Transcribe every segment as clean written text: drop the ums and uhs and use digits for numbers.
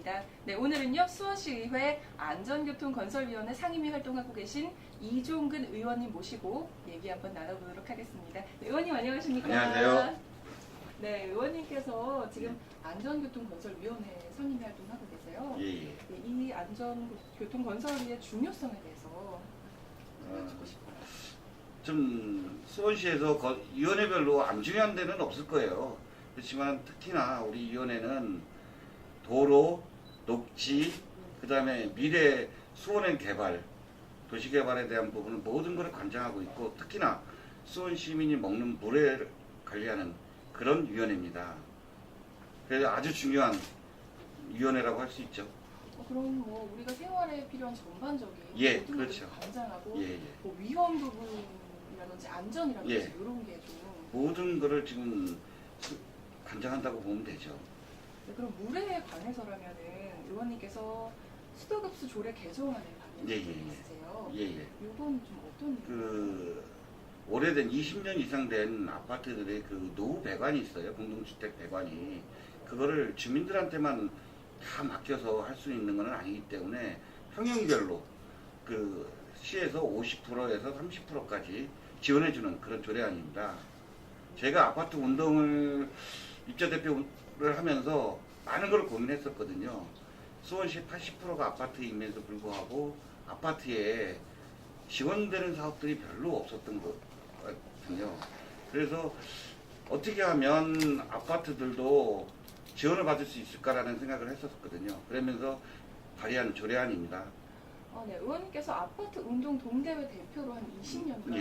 하겠습니다. 네, 오늘은요 수원시의회 안전교통건설위원회 상임위 활동하고 계신 이종근 의원님 모시고 얘기 한번 나눠보도록 하겠습니다. 네, 의원님 안녕하십니까? 안녕하세요. 네, 의원님께서 지금 안전교통건설위원회 상임위 활동하고 계세요. 예. 네, 이 안전교통건설위의 중요성에 대해서 듣고 싶어요. 좀 수원시에서 위원회별로 안 중요한 데는 없을 거예요. 그렇지만 특히나 우리 위원회는 도로, 녹지, 그 다음에 미래 수원의 개발, 도시개발에 대한 부분은 모든 것을 관장하고 있고 특히나 수원 시민이 먹는 물을 관리하는 그런 위원회입니다. 그래서 아주 중요한 위원회라고 할 수 있죠. 그럼 뭐 우리가 생활에 필요한 전반적인 예, 모든 그렇죠. 것을 관장하고 예. 뭐 위험 부분이라든지 안전이라든지 예. 이런 게 좀 모든 것을 지금 관장한다고 보면 되죠. 네, 그럼 물에 관해서라면은 의원님께서 수도급수 조례 개정안을 발의한 예, 적이 예, 예. 있으세요. 예. 이건 좀 어떤 오래된 20년 이상 된 아파트들의 그 노후 배관이 있어요. 공동주택 배관이. 그거를 주민들한테만 다 맡겨서 할 수 있는 건 아니기 때문에 평형별로 그 시에서 50%에서 30%까지 지원해주는 그런 조례안입니다. 제가 아파트 운동을 입주대표를 하면서 많은 걸 고민했었거든요. 수원시 80%가 아파트임에도 불구하고 아파트에 지원되는 사업들이 별로 없었던 것 같거든요. 그래서 어떻게 하면 아파트들도 지원을 받을 수 있을까라는 생각을 했었거든요. 그러면서 발의한 조례안입니다. 네, 의원님께서 아파트 운동 동대회 대표로 한 20년간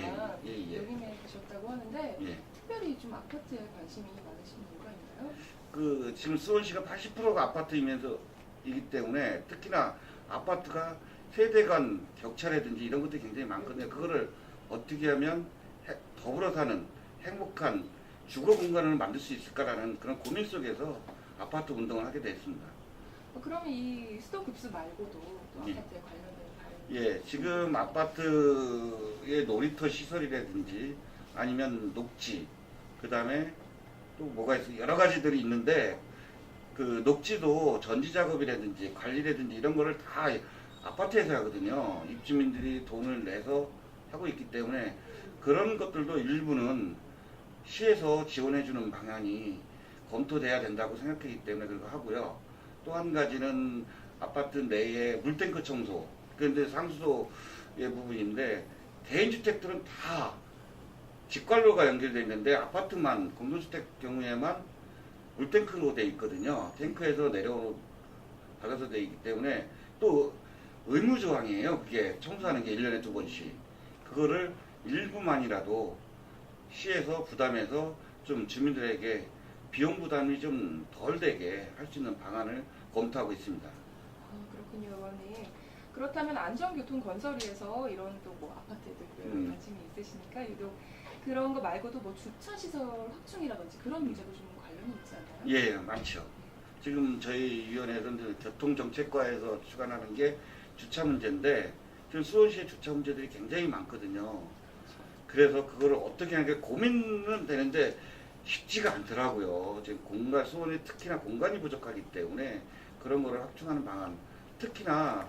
예. 역임해 계셨다고 하는데 예. 특별히 좀 아파트에 관심이 많으신 이유가 있나요? 지금 수원시가 80%가 아파트이기 때문에 특히나 아파트가 세대 간 격차라든지 이런 것들이 굉장히 많거든요. 그거를 어떻게 하면 더불어 사는 행복한 주거 공간을 만들 수 있을까라는 그런 고민 속에서 아파트 운동을 하게 됐습니다. 그러면 이 수도급수 말고도 또 예. 아파트에 관련된 다른 예, 지금 아파트의 놀이터 시설이라든지 아니면 녹지, 그 다음에 또 뭐가 있어요? 여러 가지들이 있는데 그 녹지도 전지 작업이라든지 관리라든지 이런 거를 다 아파트에서 하거든요. 입주민들이 돈을 내서 하고 있기 때문에 그런 것들도 일부는 시에서 지원해주는 방향이 검토돼야 된다고 생각하기 때문에 그거 하고요. 또 한 가지는 아파트 내에 물탱크 청소, 그런데 상수도의 부분인데 대인주택들은 다 직관로가 연결되어 있는데 아파트만 공동주택 경우에만 물탱크로 되어 있거든요. 탱크에서 받아서 되어 있기 때문에 또 의무조항이에요. 그게 청소하는 게 1년에 2번씩. 그거를 일부만이라도 시에서 부담해서 좀 주민들에게 비용 부담이 좀 덜 되게 할 수 있는 방안을 검토하고 있습니다. 그렇군요, 의원님. 그렇다면 안전교통건설위에서 이런 또 뭐 아파트들 관심이 있으시니까 유독 그런 거 말고도 뭐 주차시설 확충이라든지 그런 문제도 좀 관련이 있지 않나요? 예, 많죠. 지금 저희 위원회에서는 교통정책과에서 주관하는 게 주차 문제인데 지금 수원시의 주차 문제들이 굉장히 많거든요. 그래서 그거를 어떻게 하는 게 고민은 되는데 쉽지가 않더라고요. 지금 수원이 특히나 공간이 부족하기 때문에 그런 거를 확충하는 방안, 특히나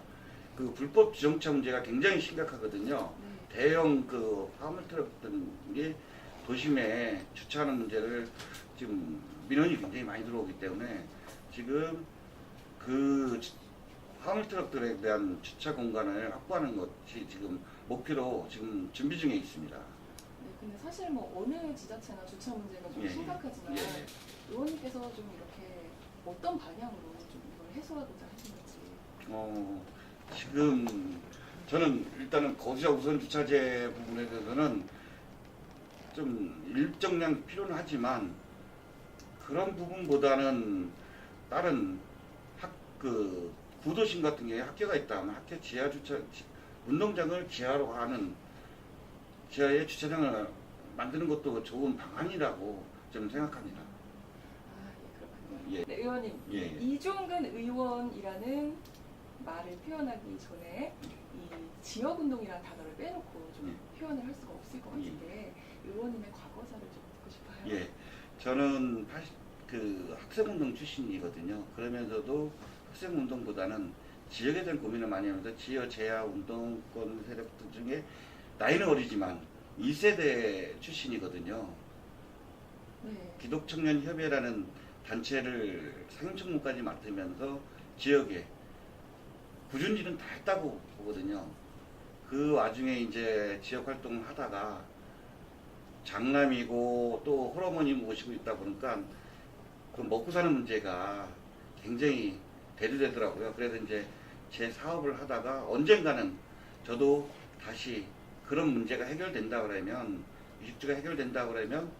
그 불법 주정차 문제가 굉장히 심각하거든요. 대형 그 화물트럭들이 도심에 주차하는 문제를 지금 민원이 굉장히 많이 들어오기 때문에 지금 그 화물트럭들에 대한 주차 공간을 확보하는 것이 지금 목표로 지금 준비 중에 있습니다. 네, 근데 사실 뭐 어느 지자체나 주차 문제가 좀 심각하지만 의원님께서 좀 이렇게 어떤 방향으로 좀 이걸 해소하고자 하시는지. 지금 저는 일단은 거주자 우선 주차제 부분에 대해서는 좀 일정량 필요는 하지만 그런 부분보다는 다른 구도심 같은 게 학교가 있다면 학교 지하 주차 운동장을 지하로 하는 지하에 주차장을 만드는 것도 좋은 방안이라고 저는 생각합니다. 그렇군요. 예. 네, 의원님. 예. 이종근 의원이라는 말을 표현하기 전에 이 지역운동이라는 단어를 빼놓고 좀 표현을 할 수가 없을 것 같은데 의원님의 과거사를 좀 듣고 싶어요. 예, 저는 학생운동 출신이거든요. 그러면서도 학생 운동보다는 지역에 대한 고민을 많이 하면서 지역 재야 운동권 세력들 중에 나이는 어리지만 2세대 출신이거든요. 네. 기독청년협의회라는 단체를 상임총무까지 맡으면서 지역에 구준지는 다 했다고 보거든요. 그 와중에 이제 지역 활동을 하다가 장남이고 또 홀어머니 모시고 있다 보니까 그 먹고 사는 문제가 굉장히 대두되더라고요. 그래서 이제 제 사업을 하다가 언젠가는 저도 다시 그런 문제가 해결된다 그러면, 유식지가 해결된다 그러면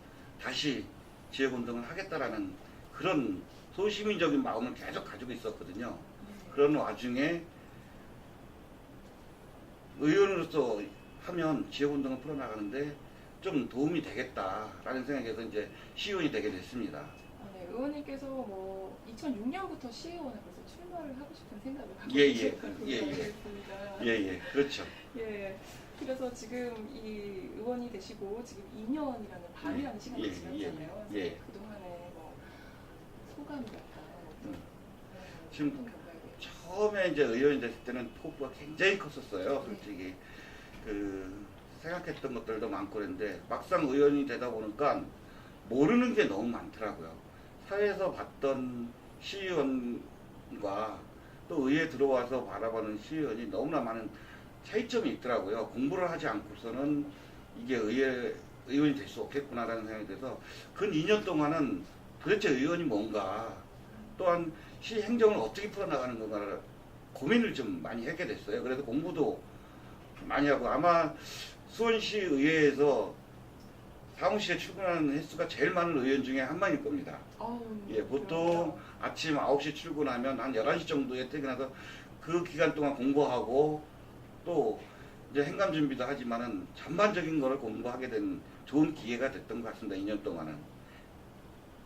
다시 지역 운동을 하겠다라는 그런 소시민적인 마음을 계속 가지고 있었거든요. 그런 와중에 의원으로서 하면 지역 운동을 풀어나가는데 좀 도움이 되겠다라는 생각에서 이제 시의원이 되게 됐습니다. 네, 의원님께서 뭐 2006년부터 시의원에 벌써 출마를 하고 싶은 생각을 하고 예, 예. 계셨다고 예, 예. 알겠습니다. 예, 그렇죠. 예. 그래서 지금 이 의원이 되시고 지금 2년이라는 반이라는 시간이 예, 지났잖아요. 예, 예. 그래서 그동안의 뭐 소감이랄까 어떤 지금 어떤 경과에 대해. 처음에 이제 의원이 됐을 때는 포부가 굉장히 컸었어요. 솔직히 그 생각했던 것들도 많고 그랬는데 막상 의원이 되다 보니까 모르는 게 너무 많더라고요. 사회에서 봤던 시의원과 또 의회에 들어와서 바라보는 시의원이 너무나 많은 차이점이 있더라고요. 공부를 하지 않고서는 이게 의원이 될 수 없겠구나라는 생각이 들어서 근 2년 동안은 도대체 의원이 뭔가 또한 시 행정을 어떻게 풀어나가는 건가를 고민을 좀 많이 하게 됐어요. 그래서 공부도 많이 하고 아마 수원시 의회에서 사무실에 출근하는 횟수가 제일 많은 의원 중에 한 명일 겁니다. 예, 보통 아침 9시 출근하면 한 11시 정도에 퇴근해서 그 기간 동안 공부하고 또 이제 행감 준비도 하지만은 전반적인 거를 공부하게 된 좋은 기회가 됐던 것 같습니다. 2년 동안은.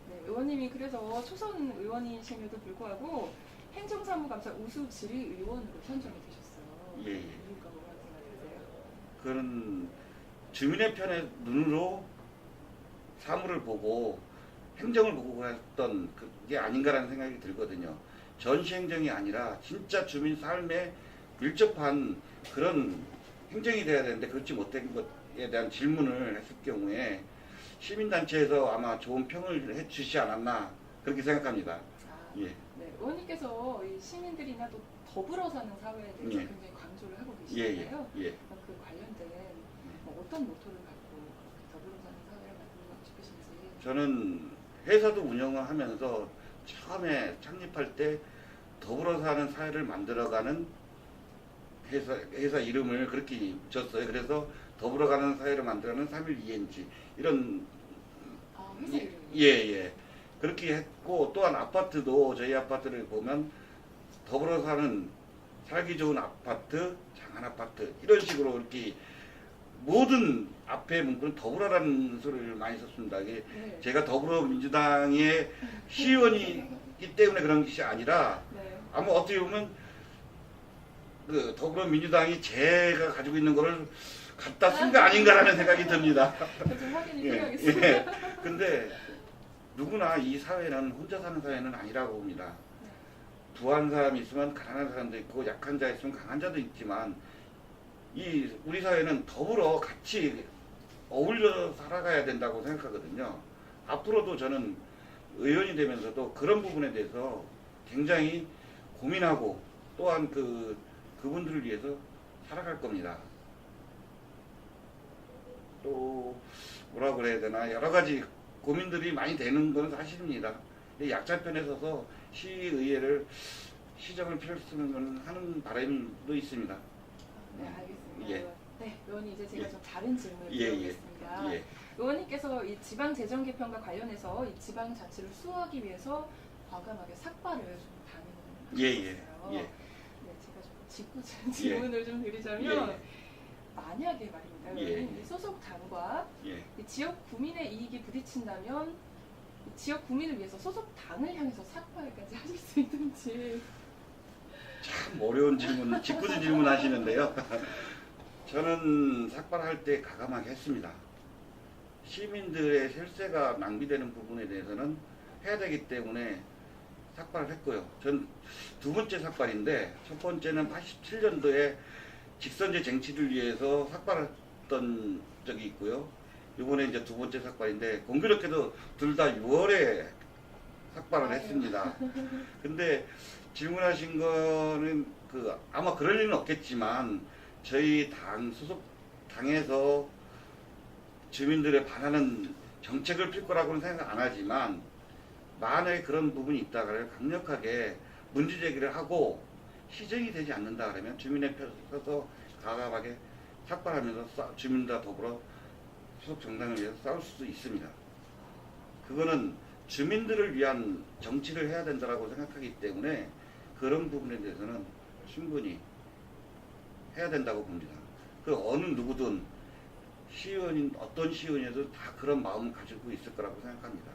네, 의원님이 그래서 초선 의원이심에도 불구하고 행정사무감사 우수 질의의원으로 선정이 되셨어요. 예, 예. 이유가 뭐라고 생각하세요? 그런 주민의 편의 눈으로 사물을 보고 행정을 보고 했던 그게 아닌가라는 생각이 들거든요. 전시 행정이 아니라 진짜 주민 삶에 밀접한 그런 행정이 돼야 되는데 그렇지 못된 것에 대한 질문을 했을 경우에 시민단체에서 아마 좋은 평을 해주시지 않았나 그렇게 생각합니다. 아, 예. 네, 의원님께서 이 시민들이나 또 더불어 사는 사회에 대해서 예. 굉장히 강조를 하고 예, 계시잖아요. 예. 그 관련된 뭐 어떤 모토를 갖고 그렇게 더불어 사는 사회를 만들고 싶으신지. 저는 회사도 운영을 하면서 처음에 창립할 때 더불어 사는 사회를 만들어가는 회사 이름을 그렇게 줬어요. 그래서 더불어가는 사회를 만들어가는 3.1ENG 이런 회사 이름이. 예. 그렇게 했고 또한 아파트도 저희 아파트를 보면 더불어 사는 살기 좋은 아파트, 장안 아파트 이런 식으로 이렇게 모든 앞에 문구는 더불어라는 소리를 많이 썼습니다. 이게 네. 제가 더불어민주당의 시의원이기 때문에 그런 것이 아니라 네. 아마 어떻게 보면 그 더불어민주당이 제가 가지고 있는 거를 갖다 쓴 거 아닌가라는 생각이 듭니다. 좀 확인이 예, 필요하겠습니다. 예. 근데 누구나 이 사회는 혼자 사는 사회는 아니라고 봅니다. 부한 사람이 있으면 가난한 사람도 있고 약한 자 있으면 강한 자도 있지만 이 우리 사회는 더불어 같이 어울려 살아가야 된다고 생각하거든요. 앞으로도 저는 의원이 되면서도 그런 부분에 대해서 굉장히 고민하고 또한 그분들을 위해서 살아갈 겁니다. 또 뭐라 그래야 되나 여러 가지 고민들이 많이 되는 건 사실입니다. 약자편에 서서 시의회를 시정을 필요했으면 하는 바람도 있습니다. 네, 알겠습니다. 예. 네, 의원님 이제 제가 예. 좀 다른 질문을 예, 드리겠습니다. 예. 의원님께서 이 지방 재정 개편과 관련해서 이 지방 자치를 수호하기 위해서 과감하게 삭발을 좀 예, 단행을 하셨어요. 예. 네, 제가 좀 짓궂은 질문을 좀 드리자면 예. 만약에 말입니다. 예. 의원님, 이 소속 당과 예. 이 지역 구민의 이익이 부딪힌다면 이 지역 구민을 위해서 소속 당을 향해서 삭발까지 하실 수 있는지. 참 어려운 질문, 짓궂은 질문 하시는데요. 저는 삭발할 때 가감하게 했습니다. 시민들의 혈세가 낭비되는 부분에 대해서는 해야 되기 때문에 삭발을 했고요. 전 두 번째 삭발인데 첫 번째는 87년도에 직선제 쟁취를 위해서 삭발을 했던 적이 있고요. 이번에 이제 두 번째 삭발인데 공교롭게도 둘 다 6월에 삭발을 했습니다. 근데 질문하신 거는 아마 그럴 일은 없겠지만 저희 당 소속 당에서 주민들의 반하는 정책을 필 거라고는 생각 안 하지만 만약에 그런 부분이 있다가 강력하게 문제 제기를 하고 시정이 되지 않는다 그러면 주민의 표 서서 과감하게 삭발하면서 주민과 더불어 소속 정당을 위해서 싸울 수도 있습니다. 그거는 주민들을 위한 정치를 해야 된다고 생각하기 때문에 그런 부분에 대해서는 충분히 해야 된다고 봅니다. 그 어느 누구든 시의원인 어떤 시의원이어도 다 그런 마음을 가지고 있을 거라고 생각합니다.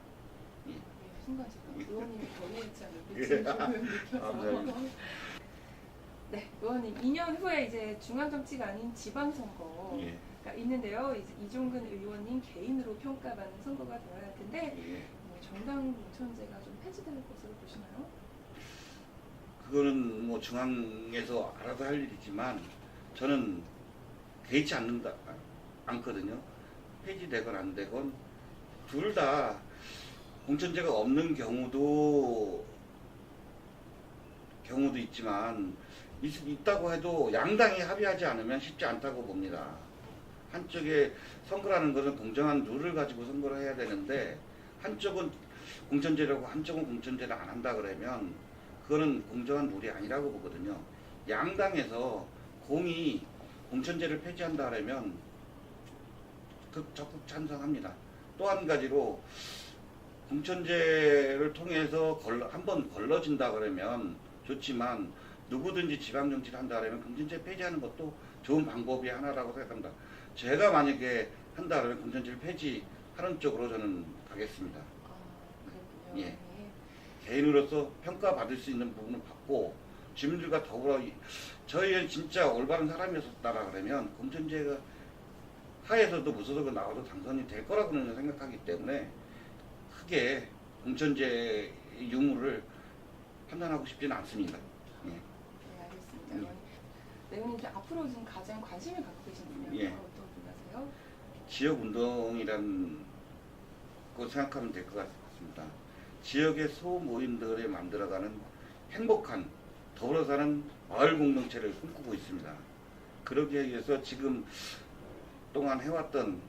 예. 네, 순간 제가 의원님이 거리했지 예. 않을지 느껴서. 네, 의원님 2년 후에 이제 중앙정치가 아닌 지방선거가 예. 있는데요. 이제 이종근 의원님 개인으로 평가받는 선거가 되어야 할 텐데 예. 정당 공천제가 좀 폐지될 것으로 보시나요? 그거는 뭐 중앙에서 알아서 할 일이지만 저는 개의치 않거든요. 폐지되건 안 되건 둘 다 공천제가 없는 경우도 있지만 있다고 해도 양당이 합의하지 않으면 쉽지 않다고 봅니다. 한쪽에 선거라는 것은 공정한 룰을 가지고 선거를 해야 되는데 한쪽은 공천제라고 한쪽은 공천제를 안 한다 그러면 그거는 공정한 룰이 아니라고 보거든요. 양당에서 공이 공천제를 폐지한다 그러면 적극 찬성합니다. 또 한 가지로 공천제를 통해서 한번 걸러진다 그러면 좋지만 누구든지 지방정치를 한다 그러면 공천제 폐지하는 것도 좋은 방법이 하나라고 생각합니다. 제가 만약에 한다 그러면 공천제를 폐지하는 쪽으로 저는 가겠습니다. 그렇군요. 예. 개인으로서 평가받을 수 있는 부분을 받고 주민들과 더불어 저희는 진짜 올바른 사람이었다라 그러면 공천제가 하에서도 무소속으로 나와도 당선이 될 거라고는 생각하기 때문에 크게 공천제 유무를 판단하고 싶지는 않습니다. 예. 네, 알겠습니다. 네, 의원님 앞으로 지금 가장 관심을 갖고 계신 분야가 예. 어떤 분야세요? 지역운동이란 거 생각하면 될 것 같습니다. 지역의 소모임들에 만들어가는 행복한 더불어 사는 마을 공동체를 꿈꾸고 있습니다. 그러기 위해서 지금 동안 해왔던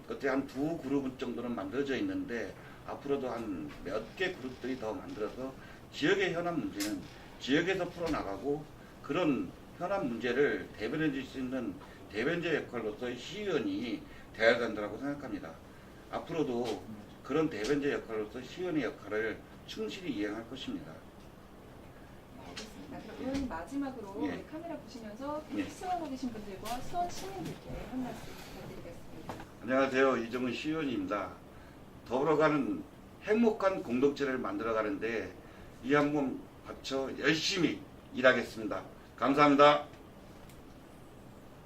그때 한 두 그룹 정도는 만들어져 있는데 앞으로도 한 몇 개 그룹들이 더 만들어서 지역의 현안 문제는 지역에서 풀어나가고 그런 현안 문제를 대변해 줄 수 있는 대변자 역할로서의 시의원이 되어야 된다고 생각합니다. 앞으로도 그런 대변자 역할로서 시의원의 역할을 충실히 이행할 것입니다. 알겠습니다. 그럼 의원님 마지막으로 예. 카메라 보시면서 예. 수원하고 계신 분들과 수원 시민들께 한 말씀 부탁드리겠습니다. 안녕하세요. 이종훈 시의원입니다. 더불어가는 행복한 공동체를 만들어가는데 이 한 몸 바쳐 열심히 일하겠습니다. 감사합니다.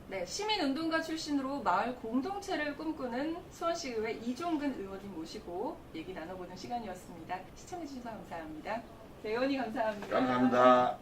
네, 시민운동가 출신으로 마을 공동체를 꿈꾸는 수원시의회 이종근 의원님 모시고 얘기 나눠보는 시간이었습니다. 시청해주셔서 감사합니다. 네, 의원님 감사합니다. 감사합니다.